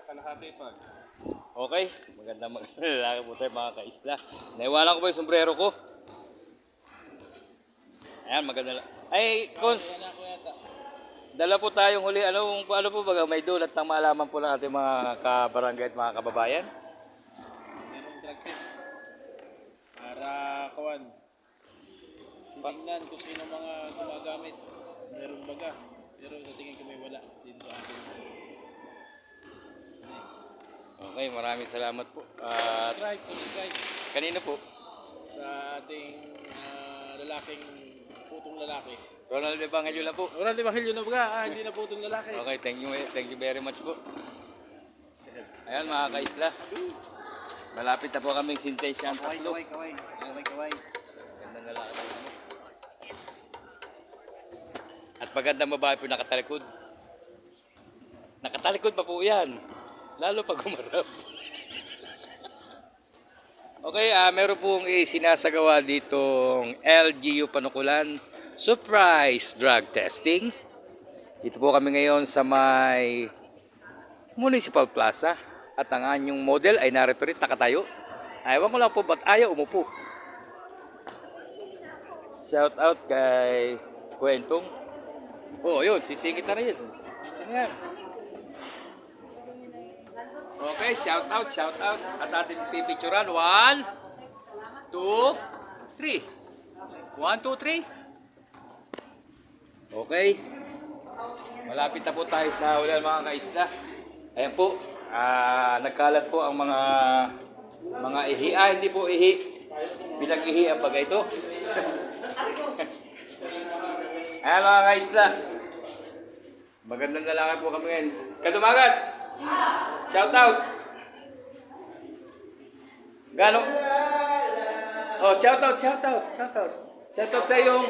kalahati pa. Okay, magandang lalaki po tayo mga kaisla. Naiwanan ko ba yung sombrero ko? Ayan, maganda. Ay, Cons, dala po tayong huli. Ano po ba? May donut na maalaman po ng ating mga kabarangay at mga kababayan. Merong drug test. Para kawan. Tingnan kung sino mga gumagamit. Meron baga. Pero sa tingin ko may wala dito sa atin. Okay, maraming salamat po. Subscribe. Kanino po? Sa ating lalaking putong lalaki. Ronald Evangelio lang po. Ronald Evangelio na baga. Hindi na putong lalaki. Okay, thank you very much po. Ayan mga kaisla. Malapit na po kaming sintensya ang tatlo. Kaway. Gandang lalaki lang po. At magandang babae po nakatalikod. Nakatalikod pa po yan. Lalo pag umarap. Okay, meron pong isinasagawa ditong LGU Panukulan Surprise Drug Testing. Dito po kami ngayon sa may Municipal Plaza. At ang anyong model ay narito rin, nakatayo. Ewan ko lang po ba't ayaw umupo. Shout out kay Kwentong. Oh, yun, sisingit na rin. Sino yan? Okay, shout out. At ating pipicturan. 1, 2, 3. 1, 2, 3. Okay. Malapit na po tayo sa ulan mga kaisla. Ayan po. Nagkalat po ang mga ihi. Hindi po ihi. Pinag-ihi ang bagay ito. Ayan mga kaisla. Magandang lalaki po kami ngayon. Kadumagan! Shout out! Gano? Oh, shout out. Shout out sa iyong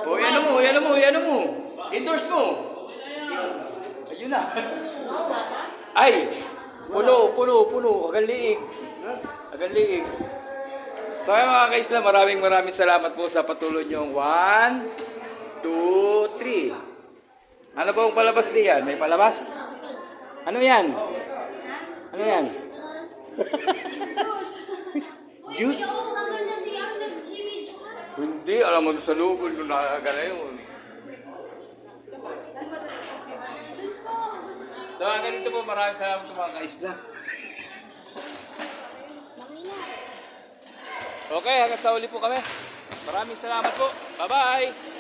Oh, yan mo. Endorse mo. Ayun na. Ay, puno. Agang liig. So mga kaisla, maraming salamat po sa patuloy niyong 1, 2, 3. Ano ba ang palabas diyan? May palabas? Ano yan? Juice? Hindi, alam mo sa loob nung nakagana yun. So, ganito po, maraming salamat sa mga kaisla. Okay, hanggang sa uli po kami. Maraming salamat po. Bye-bye!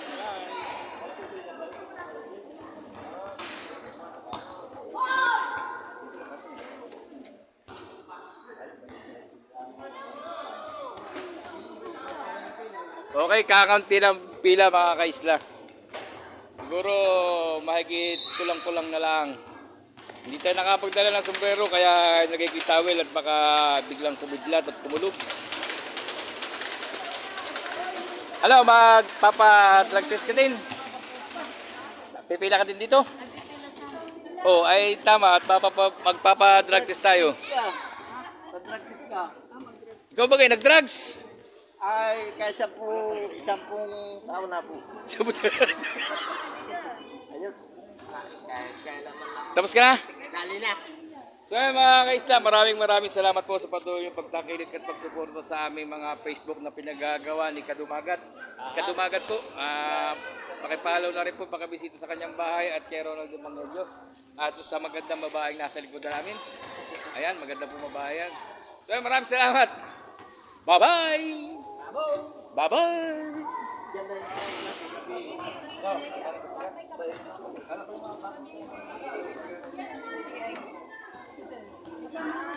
Okay, kakaunti ng pila mga kaisla. Siguro mahigit kulang na lang. Hindi tayo nakapagdala ng sombrero kaya nagkikitawel at baka biglang kumidlat at kumulog. Hello, magpapa-drug test ka din? Pipila ka din dito? Oh, ay tama at magpapa-drug test tayo. Drug test ka? Ikaw ba kayo nag-drugs? Ay, kaysa po 10 taon na po. Ayun. Kaya naman lang. Tapos ka na? Dali na. So mga kaisla, maraming salamat po sa patuloy yung pagtakilit at pagsuporta sa aming mga Facebook na pinagagawa ni Kadumagat. Kadumagat po, pakipollow na rin po, pakibisita sa kanyang bahay at kay Ronald Evangelio. At sa magandang babaeng nasa likod namin. Ayan, maganda po babae yan. So maraming salamat. Bye-bye! Bye-bye!